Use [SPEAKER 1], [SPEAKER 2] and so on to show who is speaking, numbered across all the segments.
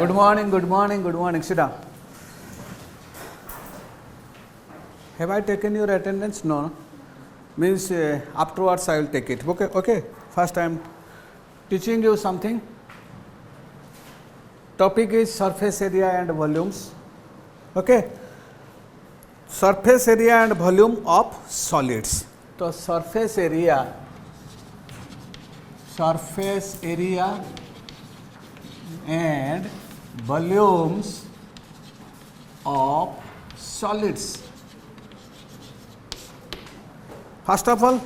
[SPEAKER 1] Good morning, good morning, good morning. Sit down. Have I taken your attendance? No. Means afterwards I will take it. Okay, okay. First I am teaching you something. Topic is surface area and volumes. Okay. Surface area and volume of solids. So surface area and volumes of solids. First of all,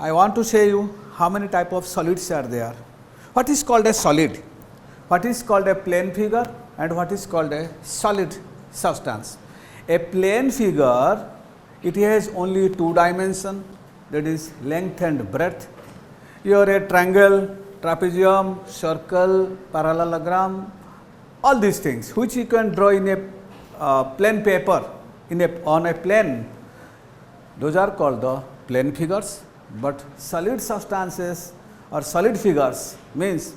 [SPEAKER 1] I want to say you how many type of solids are there. What is called a solid? What is called a plane figure? And what is called a solid substance? A plane figure, it has only two dimensions, that is length and breadth. Here a triangle, trapezium, circle, parallelogram, all these things which you can draw in a plane paper on a plane. Those are called the plane figures. But solid substances or solid figures means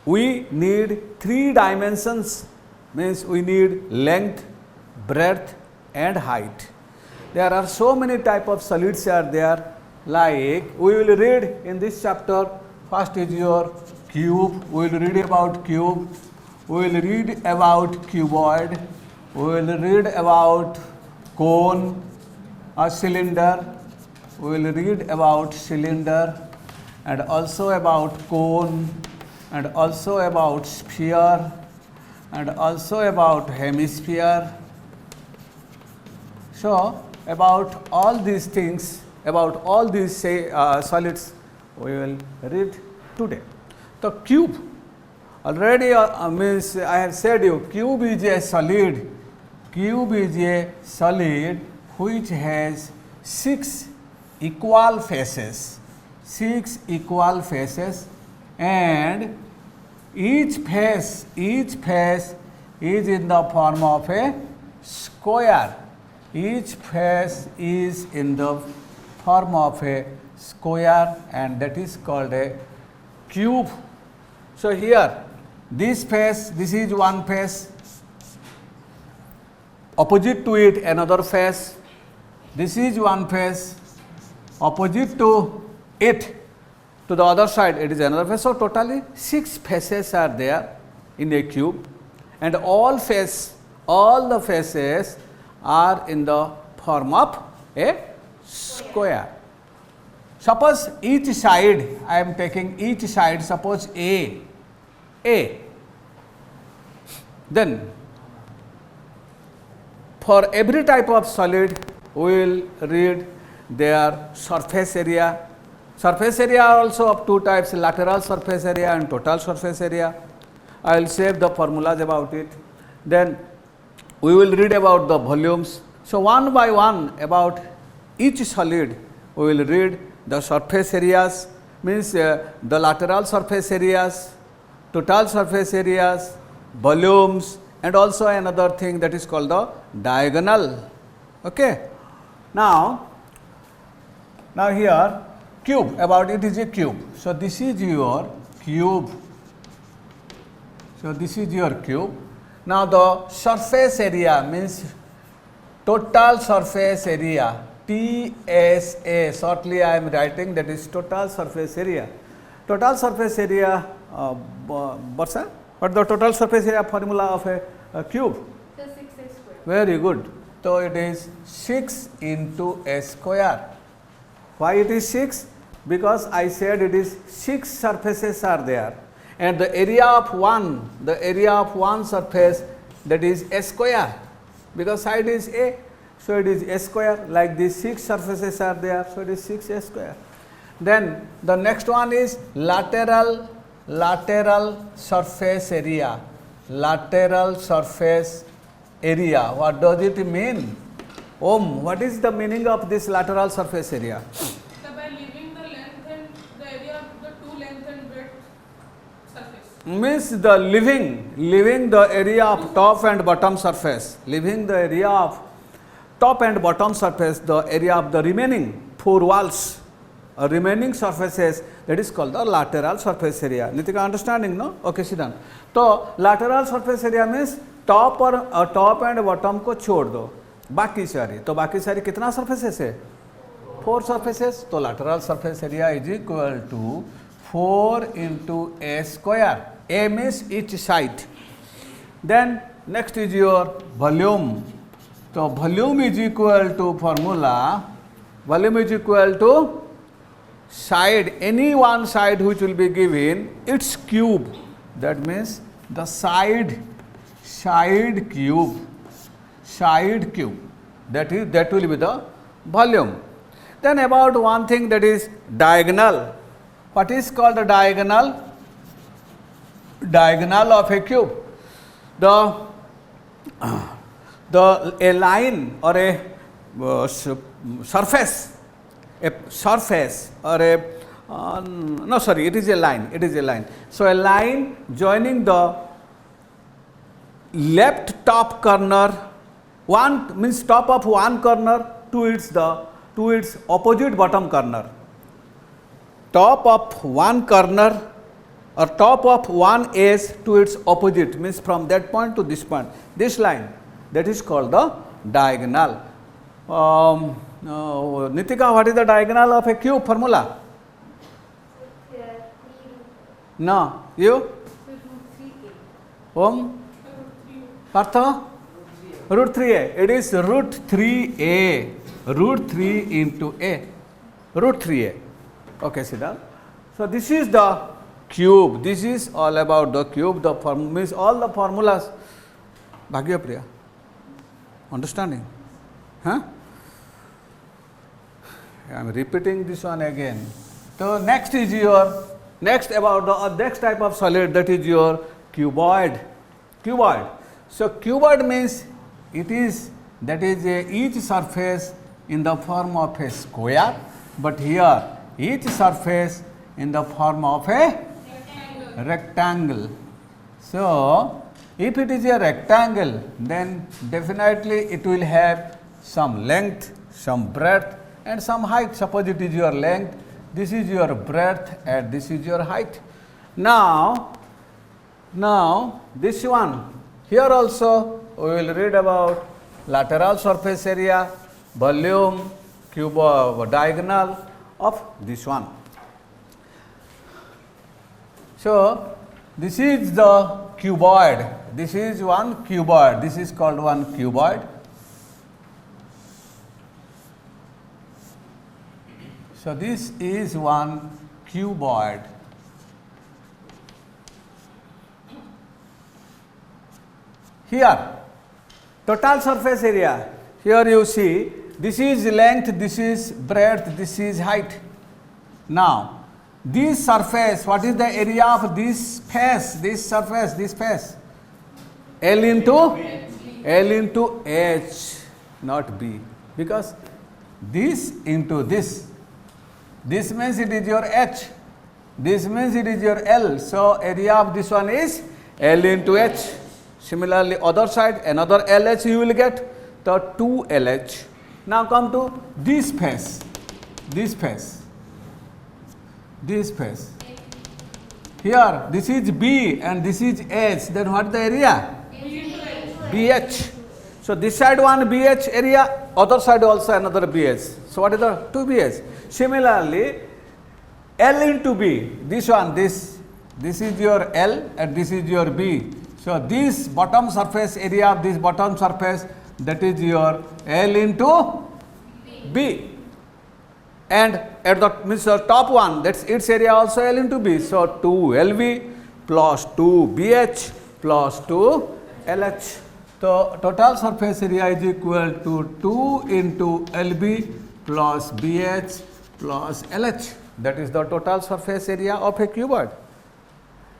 [SPEAKER 1] we need three dimensions, means we need length, breadth and height. There are so many type of solids are there, like we will read in this chapter. First is your cube, we will read about cube, we will read about cuboid, we will read about cone or cylinder, we will read about cylinder and also about cone and also about sphere and also about hemisphere. So, about all these things, about all these solids we will read today. The cube, already means I have said you, cube is a solid. Cube is a solid which has six equal faces. And each face is in the form of a square. Each face is in the form of a square, and that is called a cube. So here this face, this is one face, opposite to it another face, this is one face, opposite to it to the other side it is another face. So totally six faces are there in a cube, and all the faces are in the form of a square. Suppose each side, I am taking each side, suppose A. Then for every type of solid we will read their surface area. Surface area are also of two types, lateral surface area and total surface area. I will save the formulas about it. Then we will read about the volumes. So one by one about each solid we will read the surface areas, means the lateral surface areas, total surface areas, volumes, and also another thing that is called the diagonal. Okay. Now here cube, about it is a cube. So this is your cube. Now the surface area means total surface area, TSA, shortly I am writing, that is total surface area. Total surface area, what the total surface area formula of a cube?
[SPEAKER 2] 6a square.
[SPEAKER 1] Very good. So it is 6 into a square. Why it is 6? Because I said it is 6 surfaces are there, and the area of one surface, that is a square, because side is A. So it is a square, like these 6 surfaces are there, so it is 6a square. Then the next one is lateral surface area. Lateral surface area, what does it mean? What is the meaning of this lateral surface area?
[SPEAKER 2] So by leaving the length and the area of the two length and breadth surface.
[SPEAKER 1] Means the leaving the area of top and bottom surface, leaving the area of top and bottom surface, the area of the remaining 4 walls, remaining surfaces, that is called the lateral surface area. Nitika, understanding, no? Okay, sit down. तो lateral surface area means top और top and bottom को छोड़ दो, बाकी सारी, तो बाकी सारी कितना surfaces है? 4 surfaces. तो lateral surface area is equal to 4 into a square. A means each side. Then next is your volume. So volume is equal to formula. Volume is equal to side, any one side which will be given its cube. That means the side cube. That will be the volume. Then about one thing, that is diagonal. What is called the diagonal? Diagonal of a cube. A line or a surface or a no, sorry, it is a line. So a line joining the left top corner, one means top of one corner to its opposite bottom corner. Top of one corner or top of one edge to its opposite means from that point to this point. This line, that is called the diagonal. Nitika, what is the diagonal of a cube formula? No, you? Partha? Root 3a. It is root 3a. Root 3 into a. Root 3a. Okay, Siddharth. So this is the cube. This is all about the cube. The means all the formulas. Bhagya Priya. Understanding? Huh? I am repeating this one again. So next is your next about the next type of solid, that is your cuboid. Cuboid. So cuboid means it is each surface in the form of a square, but here each surface in the form of a rectangle. So if it is a rectangle, then definitely it will have some length, some breadth and some height. Suppose it is your length, this is your breadth and this is your height. Now this one, here also we will read about lateral surface area, volume, diagonal of this one. So this is the cuboid. This is one cuboid. This is called one cuboid. So this is one cuboid. Here, total surface area. Here you see, this is length, this is breadth, this is height. Now, this surface, what is the area of this face, this surface, this face? L into H, not B. Because this into this. This means it is your H. This means it is your L. So area of this one is L into H. Similarly, other side, another LH you will get, the 2LH. Now come to this face. This face. This face. Here, this is B and this is H. Then what is the area? BH. So this side one BH area, other side also another BH. So what is the 2BH? Similarly, L into B. This one, this is your L and this is your B. So this bottom surface area of this bottom surface, that is your L into B. And at the means the top one, that's its area also L into B. So 2LB plus 2BH plus 2LH. So total surface area is equal to 2 into LB plus BH plus LH. That is the total surface area of a cuboid.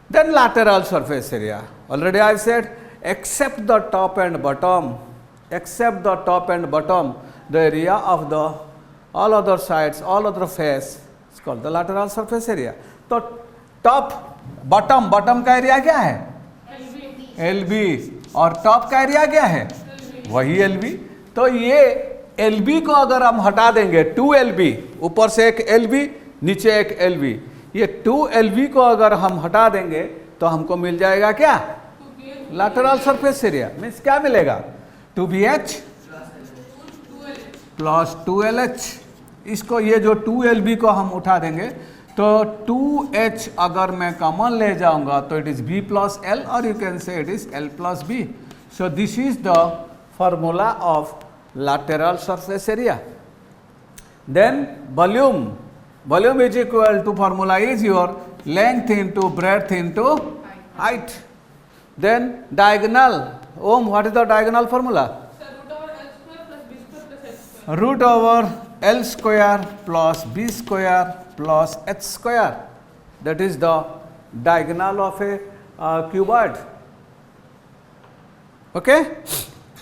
[SPEAKER 1] Then lateral surface area. Already I said, except the top and bottom, the area of the all other sides, all other face is called the lateral surface area. So top, bottom का area क्या है? LB. और top का area क्या है? वही LB. तो ये LB को अगर हम हटा देंगे, 2LB, ऊपर से एक LB, नीचे एक LV, ये 2LV को अगर हम हटा देंगे तो हमको मिल जाएगा क्या? Lateral surface area. मीन्स क्या मिलेगा? 2BH plus 2LH। इसको ये जो 2LB को हम उठा देंगे तो 2H अगर मैं कॉमन ले जाऊंगा तो it is B plus L और you can say it is L plus B। So this is the formula of lateral surface area. Then volume is equal to, formula is your length into breadth into height. Then diagonal, what is the diagonal formula?
[SPEAKER 2] Sir, root over L square plus B square.
[SPEAKER 1] Root over L square plus B square plus H square. That is the diagonal of a cuboid. Okay?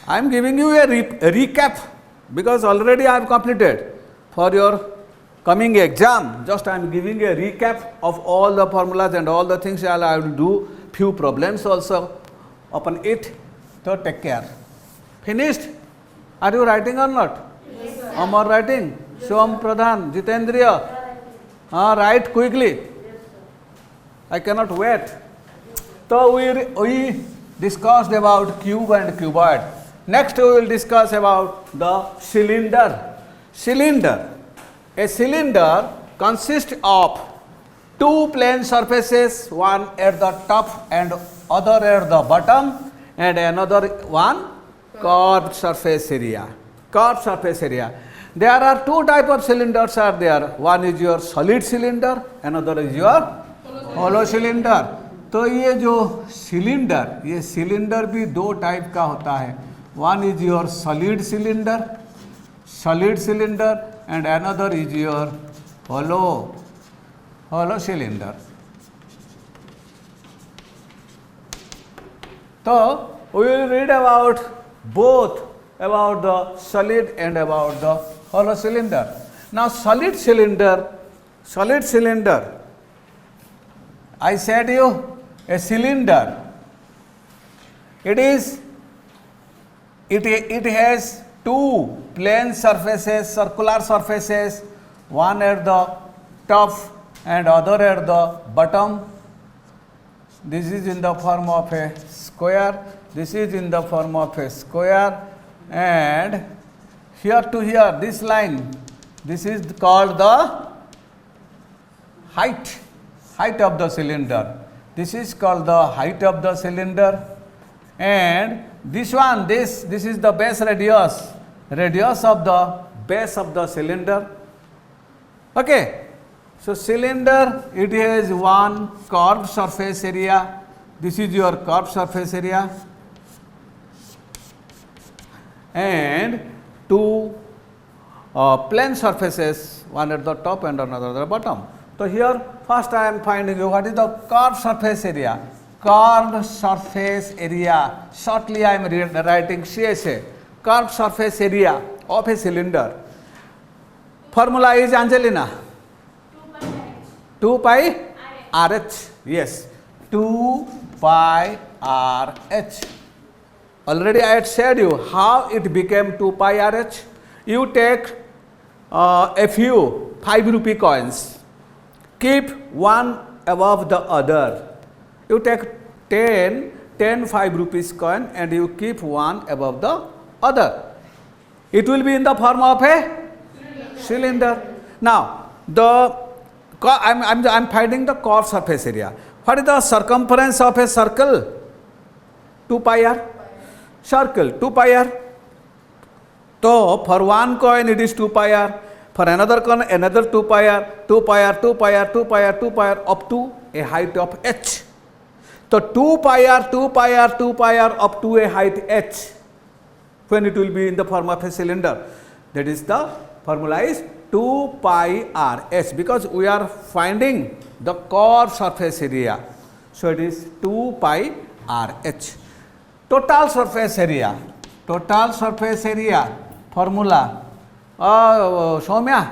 [SPEAKER 1] I am giving you a recap because already I have completed. For your coming exam, just I am giving a recap of all the formulas and all the things. I will do few problems also upon it. So take care. Finished? Are you writing or not?
[SPEAKER 2] Yes, sir.
[SPEAKER 1] Amar writing? Shom Pradhan, Jitendriya. Write quickly. I cannot wait. So we discussed about cube and cuboid. Next we will discuss about the cylinder. Cylinder. A cylinder consists of two plane surfaces, one at the top and other at the bottom, and another one curved surface area. Curved surface area. There are two types of cylinders are there. One is your solid cylinder, another is your hollow cylinder. तो ये जो cylinder भी दो type का होता है. One is your solid cylinder and another is your hollow cylinder. So we will read about both, about the solid and about the hollow cylinder. Now solid cylinder, I said you a cylinder. It has two plane surfaces, circular surfaces, one at the top and other at the bottom. This is in the form of a square, this is in the form of a square, and here to here, this line, this is called the height of the cylinder. This is called the height of the cylinder, and this one, this is the base radius of the base of the cylinder. Okay, so cylinder, it has one curved surface area. This is your curved surface area, and two plane surfaces, one at the top and another at the bottom. So here first I am finding you what is the curved surface area. Curved surface area, shortly I am writing CSA. Curved surface area of a cylinder. Formula is Angelina? 2 pi RH. Yes, 2 pi RH. Already I had said you how it became 2 pi RH. You take a few 5 rupee coins, keep one above the other. You take 10 5 rupees coin and you keep one above the other. It will be in the form of a cylinder. Now, I am finding the curved surface area. What is the circumference of a circle? 2 pi r. Circle 2 pi r. So for one coin it is 2 pi r. For another coin another 2 pi r, 2 pi r, 2 pi r, 2 pi r, 2 pi r up to a height of h. So 2 pi r, 2 pi r, 2 pi r up to a height h, when it will be in the form of a cylinder. That is the formula is 2 pi r h, because we are finding the curved surface area. So it is 2 pi r h. Total surface area formula. Soumya?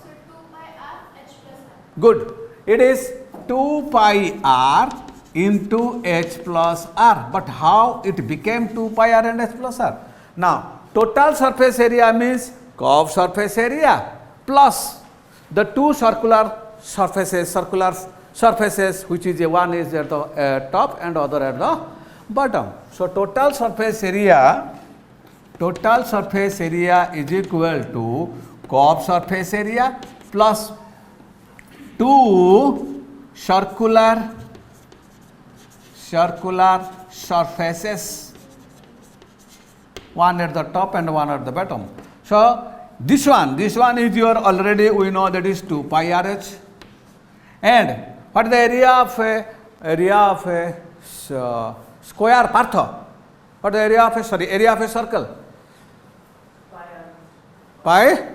[SPEAKER 3] So 2 pi r h plus r.
[SPEAKER 1] Good. It is 2 pi r into h plus r. But how it became 2 pi r and h plus r? Now, total surface area means curved surface area plus the two circular surfaces which is one is at the top and other at the bottom. So total surface area is equal to curved surface area plus two circular surfaces, one at the top and one at the bottom. So this one is your already we know that is 2 pi RH. And what is the area of a square, Partha? What is the area of a circle? Pi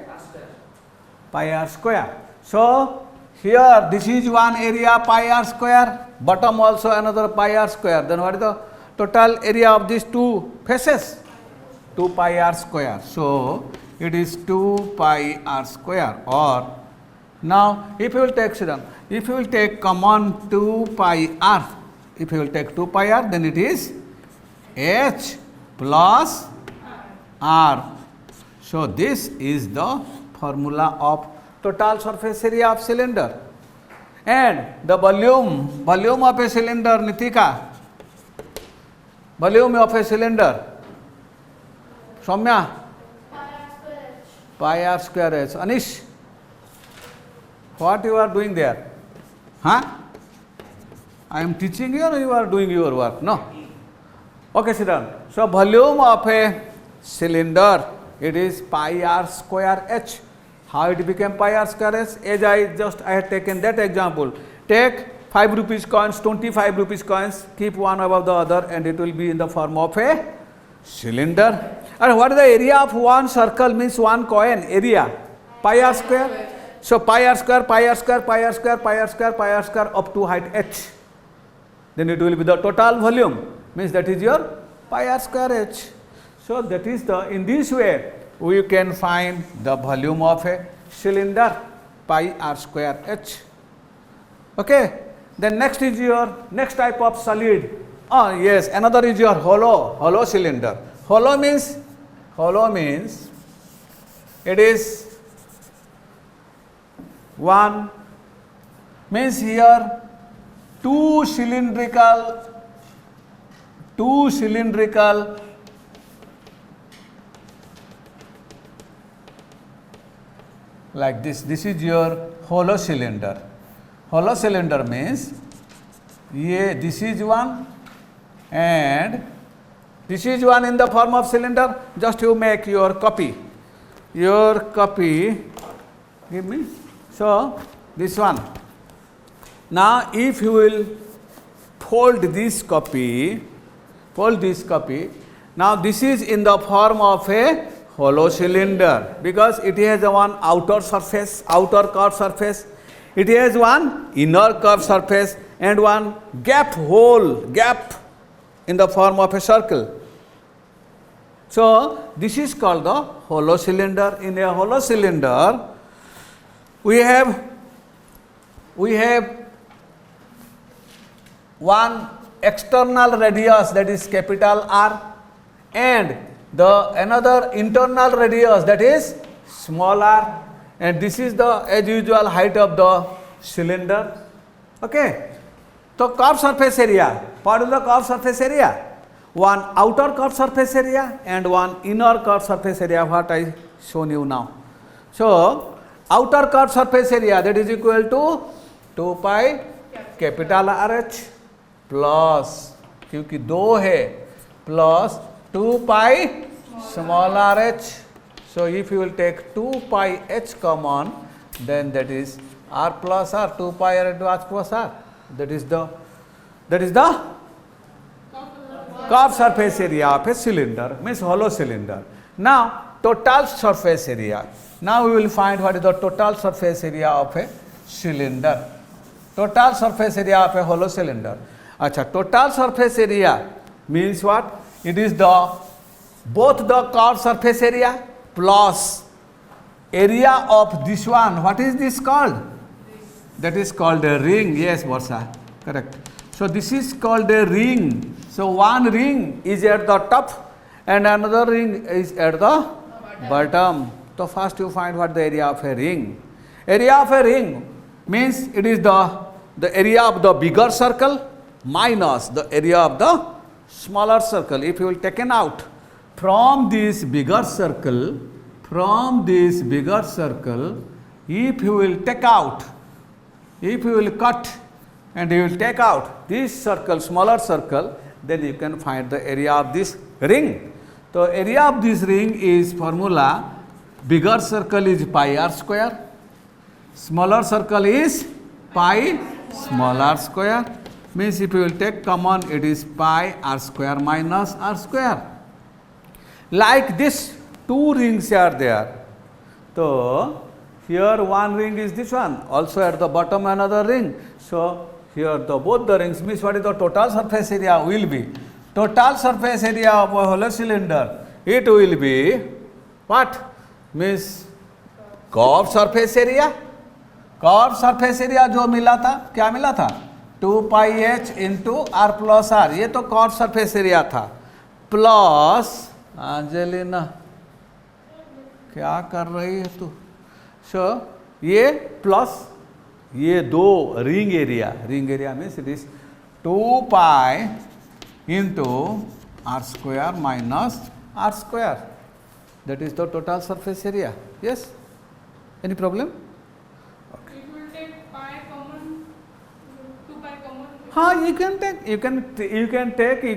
[SPEAKER 1] r square. So here this is one area pi r square, bottom also another pi r square. Then what is the total area of these two faces? 2 pi r square. So it is 2 pi r square. Or now if you will take common 2 pi r, if you will take 2 pi r, then it is h plus r. So this is the formula of total surface area of cylinder. And the volume of a cylinder, Nitika, volume of a cylinder, Soumya, pi r square h. Anish, what you are doing there? Huh? I am teaching you or you are doing your work? No. Okay, sit down. So volume of a cylinder, it is pi r square h. How it became pi r square h? As I had taken that example. Take 5 rupees coins, 25 rupees coins, keep one above the other and it will be in the form of a cylinder. And what is the area of one circle means one coin area? Pi r square. So pi r square up to height h. Then it will be the total volume, means that is your pi r square h. So that is the, in this way we can find the volume of a cylinder, pi r square h. Okay. Then next is your next type of solid. Oh yes, another is your hollow cylinder. Hollow means it is one, means here two cylindrical like this. This is your hollow cylinder. Hollow cylinder means this is one and this is one in the form of cylinder. Just you make your copy. Give me. So this one. Now if you will fold this copy, now this is in the form of a hollow cylinder because it has one outer curved surface, it has one inner curved surface and one gap in the form of a circle. So this is called the hollow cylinder. In a hollow cylinder we have one external radius, that is capital R, and the another internal radius, that is small r, and this is the as usual height of the cylinder. Okay. So curved surface area, what is the curved surface area? One outer curved surface area and one inner curved surface area, what I shown you now. So outer curved surface area, that is equal to 2 pi capital RH plus, क्योंकि दो है, plus 2 pi small rh. So if you will take 2 pi h common, then that is r plus r, 2 pi r into h plus r. That is the curved surface area of a cylinder, means hollow cylinder. Now total surface area. Now we will find what is the total surface area of a cylinder. Total surface area of a hollow cylinder. Acha, total surface area means what? It is both the curved surface area plus area of this one. What is this called? That is called a ring. Yes, Varsha, correct. So this is called a ring. So one ring is at the top and another ring is at the bottom. So first you find what the area of a ring. Area of a ring means it is the area of the bigger circle minus the area of the smaller circle. If you will taken out from this bigger circle, if you will take out, if you will cut and you will take out this circle, smaller circle, then you can find the area of this ring. So area of this ring is formula, bigger circle is pi r square, smaller circle is pi small r square, means if you will take common, it is pi r square minus r square. Like this, two rings are there. So here one ring is this one, also at the bottom another ring. So here both the rings means what is the total surface area will be. Total surface area of a hollow cylinder, it will be what? Means curved surface area. Curve surface area जो मिला था, क्या मिला था? 2 pi h into R plus R, ये तो curve surface area था, plus Angelina क्या कर रही है तू? सो ये प्लस ये दो ring area means it is 2 pi into R square minus R square, that is the total surface area. Yes, any problem? हाँ, you can take, you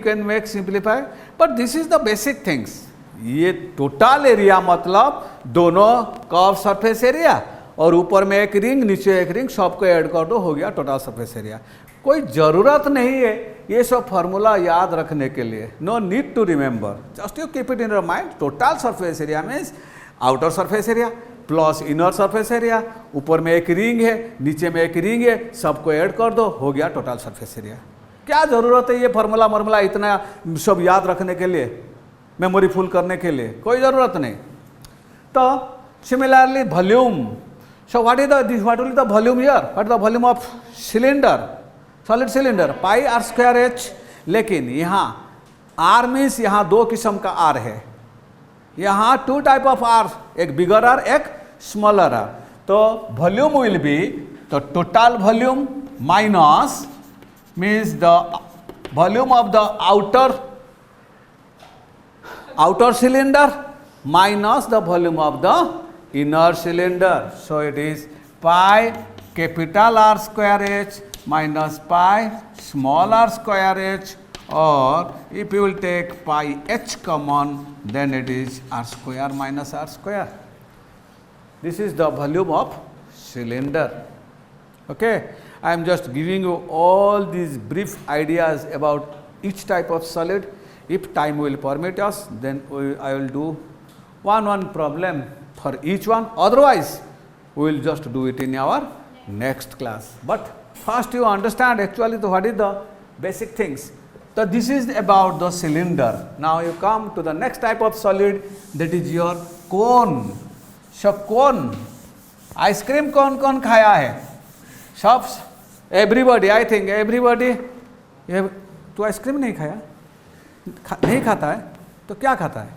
[SPEAKER 1] can make simplify, but this is the basic things. ये total area मतलब दोनों curve surface area और ऊपर में एक ring, नीचे एक रिंग, सबको ऐड कर दो, हो गया टोटल सरफेस एरिया. कोई ज़रूरत नहीं है ये सब फार्मूला याद रखने के लिए. No need to remember, just you keep it in your mind. Total surface area means outer surface area plus inner surface area, ऊपर में एक रिंग है, नीचे में एक रिंग है, सबको ऐड कर दो, हो गया टोटल सरफेस एरिया. क्या ज़रूरत है ये फार्मूला इतना सब याद रखने के लिए, मेमोरी फुल करने के लिए? कोई ज़रूरत नहीं. तो similarly volume, so what will the volume here? What the volume of cylinder, solid cylinder? Pi R square H. लेकिन यहाँ आर मीन्स यहाँ दो किस्म का आर है, यहाँ टू टाइप ऑफ आर, एक बिगर आर एक स्मॉलर आर. तो volume will be the total volume minus means the volume of the outer cylinder minus the volume of the inner cylinder. So it is pi capital R square H minus pi small r square h, or if you will take pi h common, then it is r square minus r square. This is the volume of cylinder. Okay, I am just giving you all these brief ideas about each type of solid. If time will permit us, then I will do one problem for each one. Otherwise, we will just do it in our next class. But first you understand actually what is the basic things. So this is about the cylinder. Now you come to the next type of solid, that is your cone. So cone, ice cream कौन खाया है? सब, everybody, I think everybody. तो ice cream नहीं खाया? नहीं खाता है तो क्या खाता है?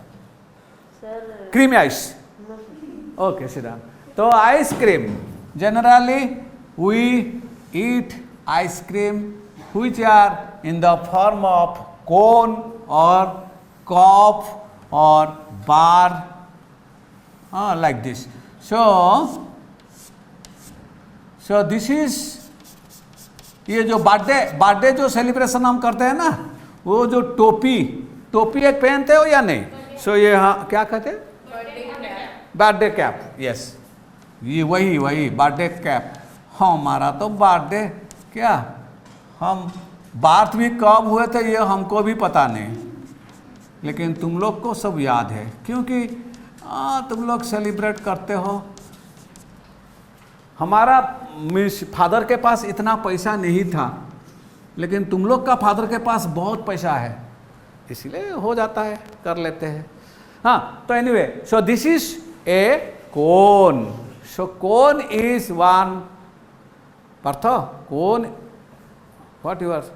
[SPEAKER 1] Sir creamy ice. Okay Shriram. तो ice cream, generally we eat ice cream which are in the form of cone or cup or bar, like this. So this is, ये जो बर्थडे जो सेलिब्रेशन हम करते हैं ना, वो जो टोपी एक पहनते हो या नहीं? सो ये हाँ क्या कहते हैं? Birthday cap. यस, ये वही बर्थडे कैप. हमारा तो बर्थडे क्या, हम बात भी कब हुए थे ये हमको भी पता नहीं, लेकिन तुम लोग को सब याद है क्योंकि तुम लोग सेलिब्रेट करते हो. हमारा फादर के पास इतना पैसा नहीं था, लेकिन तुम लोग का फादर के पास बहुत पैसा है, इसलिए हो जाता है, कर लेते हैं. हाँ, तो anyway, so this is a cone. So cone is one Parth. Cone, what yours?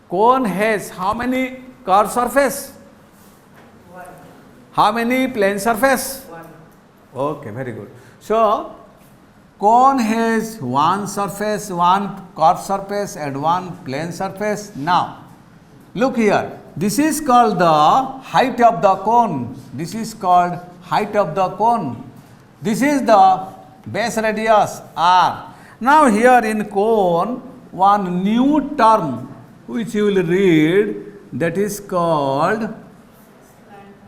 [SPEAKER 1] Cone has how many curved surface? One. How many plane surface? One. Okay, very good. So cone has one surface, one curved surface and one plane surface. Now, look here. This is called the height of the cone. This is called height of the cone. This is the base radius r. Now here in cone, one new term which you will read, that is called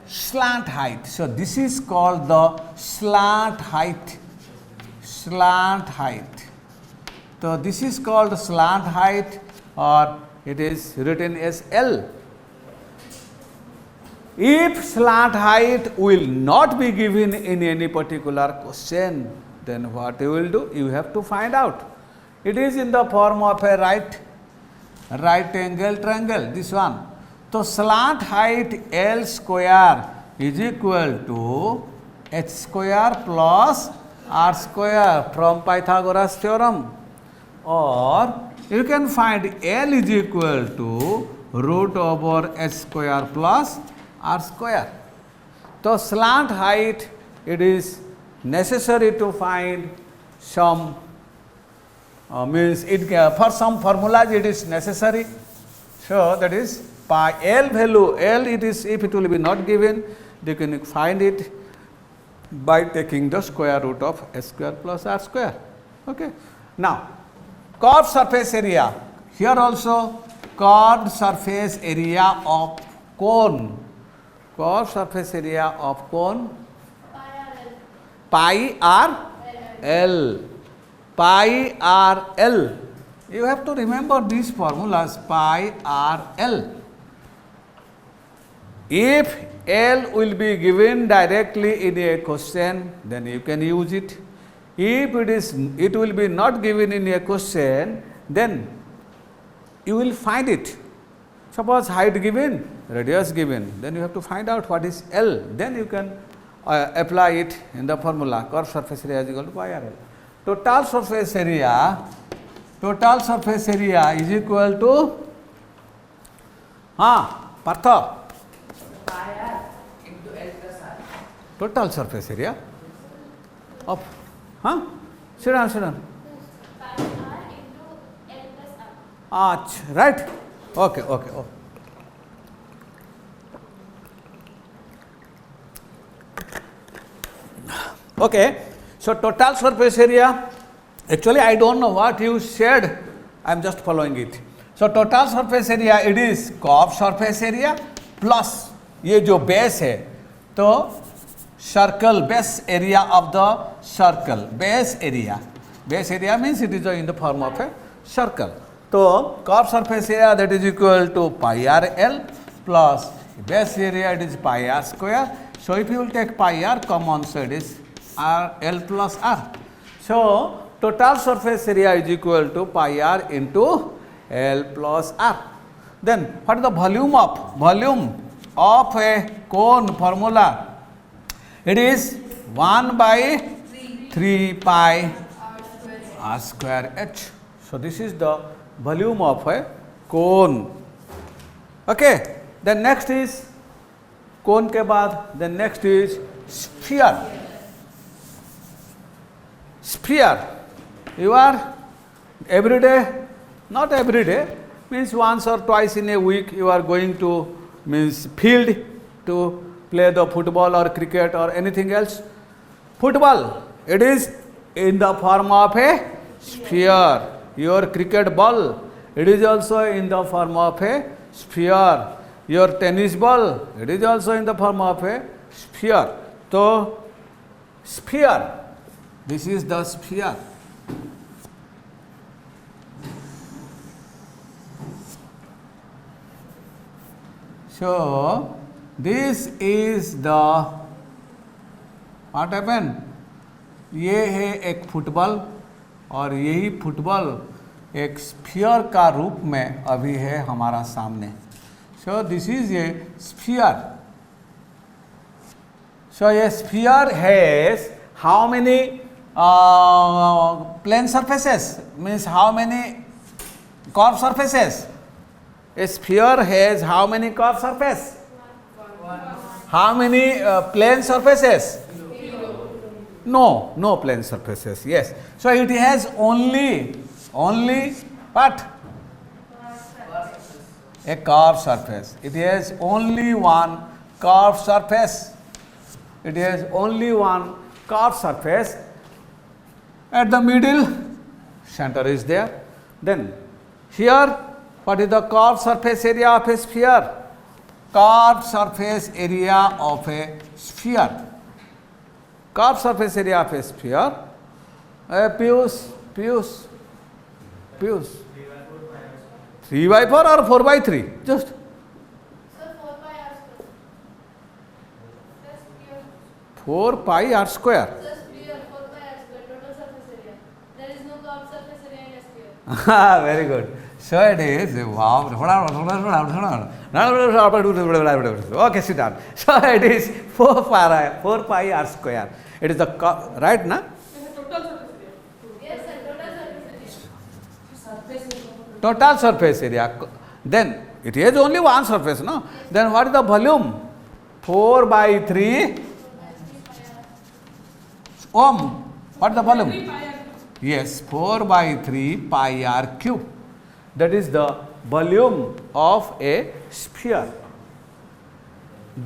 [SPEAKER 1] slant height. So this is called the slant height. Slant height. So this is called slant height, or it is written as L. If slant height will not be given in any particular question, then what you will do? You have to find out. It is in the form of a right angle triangle, this one. So slant height L square is equal to h square plus r square from Pythagoras theorem, or you can find L is equal to root over h square plus r square. So slant height, it is necessary to find some means it for some formulas it is necessary. So that is pi L value, L it is, if it will be not given, you can find it by taking the square root of s square plus r square. Okay. Now, curved surface area. Here also curved surface area of cone. Curved surface area of cone, pi r L. Pi r L. You have to remember these formulas, pi r L. If L will be given directly in a question, then you can use it. If it will be not given in a question, then you will find it. Suppose height given, radius given, then you have to find out what is L. Then you can apply it in the formula. Curved surface area is equal to pi r L. Total surface area is equal to Partha.
[SPEAKER 4] Pi r into L plus r.
[SPEAKER 1] Total surface area of sit down.
[SPEAKER 3] Pi r into L plus r.
[SPEAKER 1] Right. Okay. Okay. So total surface area, actually I don't know what you said, I am just following it. So total surface area, it is curved surface area plus ये जो base है, तो circle, base area of the circle, base area means it is in the form of a circle. So curved surface area, that is equal to pi r L plus base area, it is pi r square. So if you will take pi r common, so it is r L plus r. So total surface area is equal to pi r into L plus r. Then what is the volume of a cone formula? It is 1 by 3 pi r square h. So this is the volume of a cone. Okay. Then next is cone के बाद, then next is sphere. Sphere. You are every day, not every day, means once or twice in a week you are going to field to play the football or cricket or anything else. Football, it is in the form of a sphere. Your cricket ball, it is also in the form of a sphere. Your tennis ball, it is also in the form of a sphere. So, sphere, this is the sphere. So, this is the, what happened? ये है एक football और यही football एक sphere का रूप में अभी है हमारा सामने. So this is a sphere. So a sphere has how many plane surfaces? Means how many curved surfaces? A sphere has how many curved surfaces? How many plane surfaces? No plane surfaces. Yes. So it has only what? A curved surface. It has only one curved surface. It has only one curved surface. At the middle, center is there. Then here, what is the curved surface area of a sphere? Curved surface area of a sphere. Curved surface area of a sphere. Piyush. 3/4 or 4/3? Just
[SPEAKER 3] So 4 pi r square. Just pure.
[SPEAKER 1] 4 pi r square.
[SPEAKER 3] Just pure 4 pi r square total surface area. There is no curved surface area in a sphere.
[SPEAKER 1] Very good. So it is, wow. Okay, sit down. So it is 4 pi r square. It is the, right, na?
[SPEAKER 2] Total surface area.
[SPEAKER 3] Yes, sir, total surface area.
[SPEAKER 1] Total surface area. Then it is only one surface, no? Then what is the volume? 4/3 ohm. What is the volume?
[SPEAKER 2] 3 pi r.
[SPEAKER 1] Yes, 4/3 pi r cube. That is the volume of a sphere.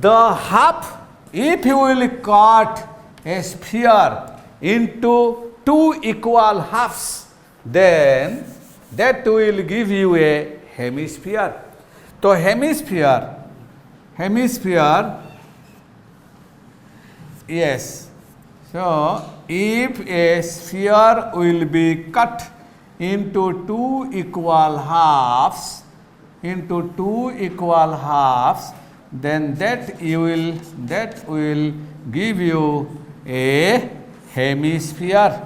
[SPEAKER 1] The half, if you will cut a sphere into 2 equal halves, then that will give you a hemisphere. So hemisphere, yes. So if a sphere will be cut into 2 equal halves, then that will give you a hemisphere.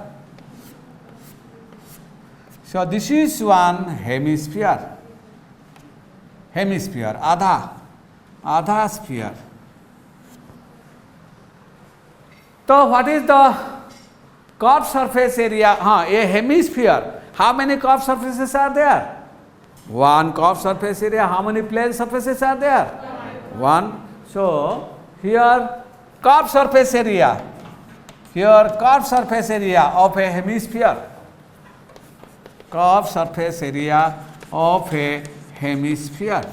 [SPEAKER 1] So this is one hemisphere. Adha sphere. So what is the curved surface area? A hemisphere. How many curved surfaces are there? One curved surface area. How many plane surfaces are there? One. So here curved surface area. Of a hemisphere. Curved surface area of a hemisphere.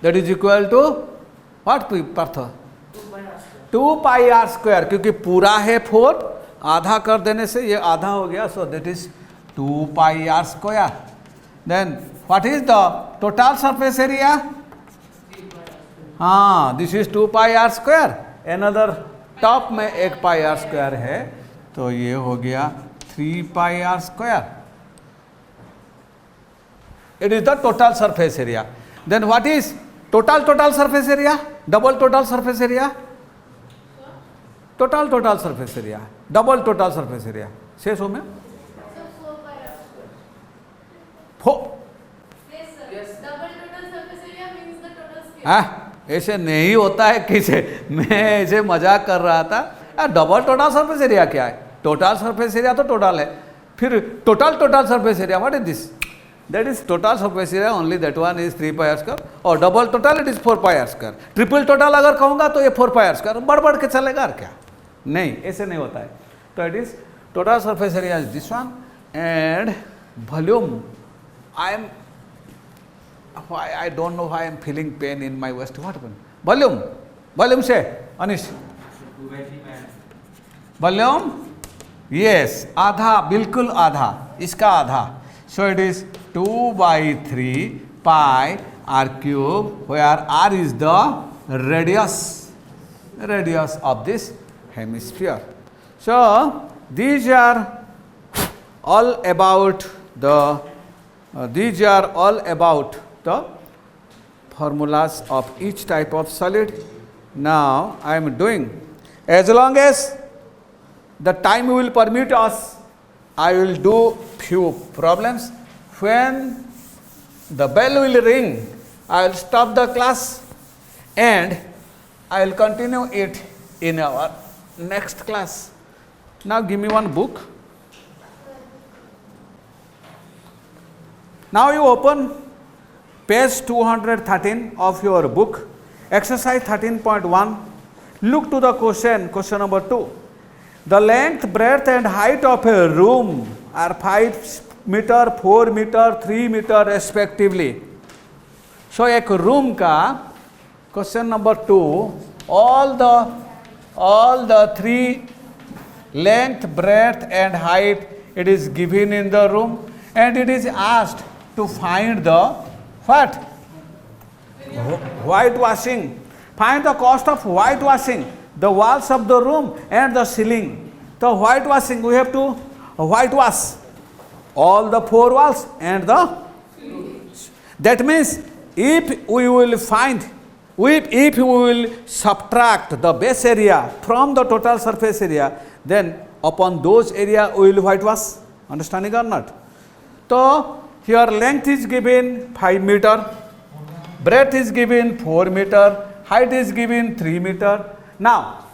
[SPEAKER 1] That is equal to what, Partha? 2 pi r square. क्योंकि पूरा है 4, आधा कर देने से ये आधा हो गया. So that is 2 pi r square. Then what is the total surface area? This is 2 pi r square. Another top में 1 pi r square है, तो ये हो गया 3 pi r square. It is the total surface area. Then what is total surface area? Double total surface area? Total surface area. Double total surface area. Say so, ma'am.
[SPEAKER 3] So 4 pi r square.
[SPEAKER 1] 4.
[SPEAKER 3] Yes, sir.
[SPEAKER 4] Yes.
[SPEAKER 3] Double total surface area means the total sphere.
[SPEAKER 1] ऐसे नहीं होता है किसे, मैं ऐसे मजाक कर रहा था. डबल टोटल सरफेस एरिया क्या है? टोटल सरफेस एरिया तो टोटल है, फिर total surface area what is this? That is total surface area, only that one is 3 pi r square, और double total it is 4 pi r square. Triple total अगर कहूँगा तो ये 4 pi r square बढ़ के चलेगा और क्या? नहीं, ऐसे नहीं होता है. तो it is total surface area is this one, and volume I don't know why I am feeling pain in my waist. What happened? Volume say, Anish. Volume? Yes, आधा, बिल्कुल आधा, इसका आधा. So it is 2/3 pi r cube, where r is the radius of this hemisphere. So these are all about the formulas of each type of solid. Now I am doing, as long as the time will permit us, I will do few problems. When the bell will ring, I will stop the class and I will continue it in our next class. Now give me one book. Now you open page 213 of your book, exercise 13.1. Look to the question number 2. The length, breadth and height of a room are 5 meter, 4 meter, 3 meter respectively. So एक room का question number 2, all the 3 length, breadth and height it is given in the room, and it is asked to find the what? Whitewashing. Find the cost of whitewashing the walls of the room and the ceiling. The whitewashing, we have to whitewash all the 4 walls and the, that means if we will subtract the base area from the total surface area, then upon those area we will whitewash. Understanding or not? So here length is given 5 meter, breadth is given 4 meter, height is given 3 meter. Now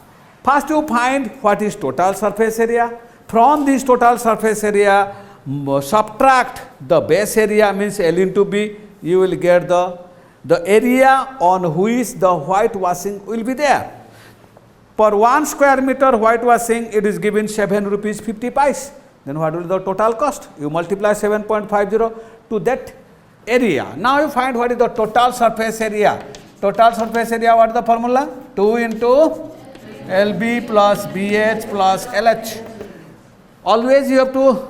[SPEAKER 1] first you find what is total surface area. From this total surface area, subtract the base area, means L into B, you will get the area on which the whitewashing will be there. Per 1 square meter whitewashing it is given 7 rupees 50 paise. Then what will be the total cost? You multiply 7.50 to that area. Now you find what is the total surface area. Total surface area, what is the formula? 2 into LB plus BH plus LH. Always you have to,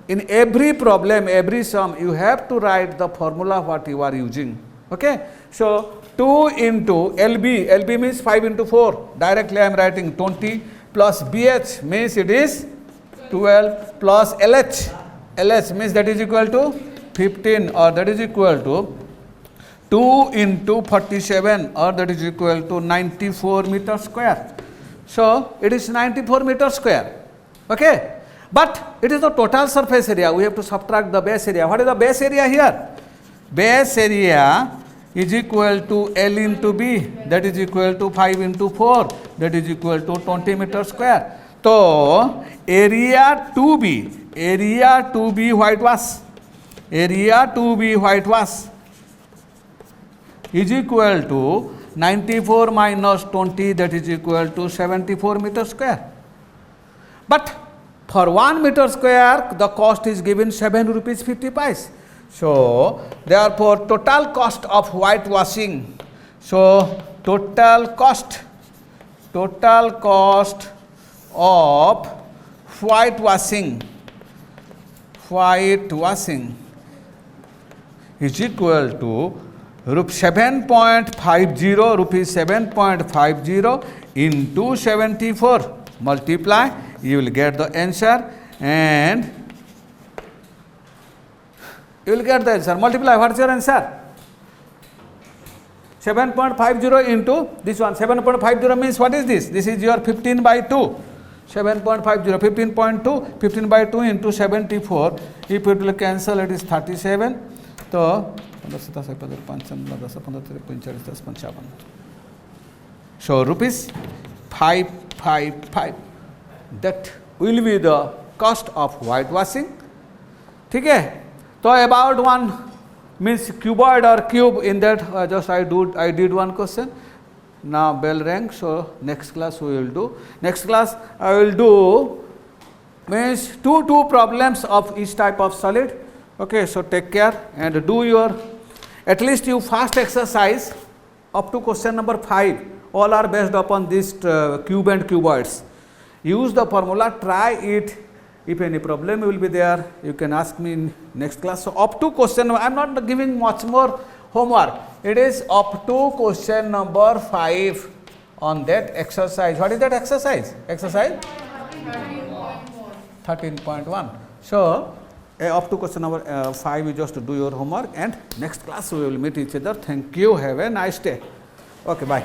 [SPEAKER 1] in every problem, every sum, you have to write the formula what you are using. Okay. So 2 into LB means 5 into 4. Directly I am writing 20 plus BH means it is 12 plus LH means that is equal to 15, or that is equal to 2 into 47, or that is equal to 94 meter square. So it is 94 meter square. Okay. But it is the total surface area. We have to subtract the base area. What is the base area here? Base area is equal to L into B, that is equal to 5 into 4, that is equal to 20 meter square. So area 2B whitewash is equal to 94 minus 20, that is equal to 74 meter square. But for 1 meter square the cost is given 7 rupees 50 paise. So therefore total cost of whitewashing, so total cost of whitewashing is equal to 7.50 into 74, multiply, you will get the answer, and you will get the answer. Multiply, what is your answer? 7.50 into this one. 7.50 means what is this? This is your 15 by 2. 7.50, 15.2, 15 by 2 into 74. If it will cancel, it is 37. So rupees 555. That will be the cost of whitewashing. Okay? So about one means cuboid or cube, in that just I did one question. Now bell rang, so next class we will do. Next class I will do means two problems of each type of solid. Okay, so take care and do your, at least you first exercise up to question number 5. All are based upon this cube and cuboids. Use the formula, try it. If any problem will be there, you can ask me in next class. So up to question, I am not giving much more homework. It is up to question number 5 on that exercise. What is that exercise? Exercise 13.1. So up to question number 5, you just do your homework, and next class we will meet each other. Thank you. Have a nice day. Okay, bye.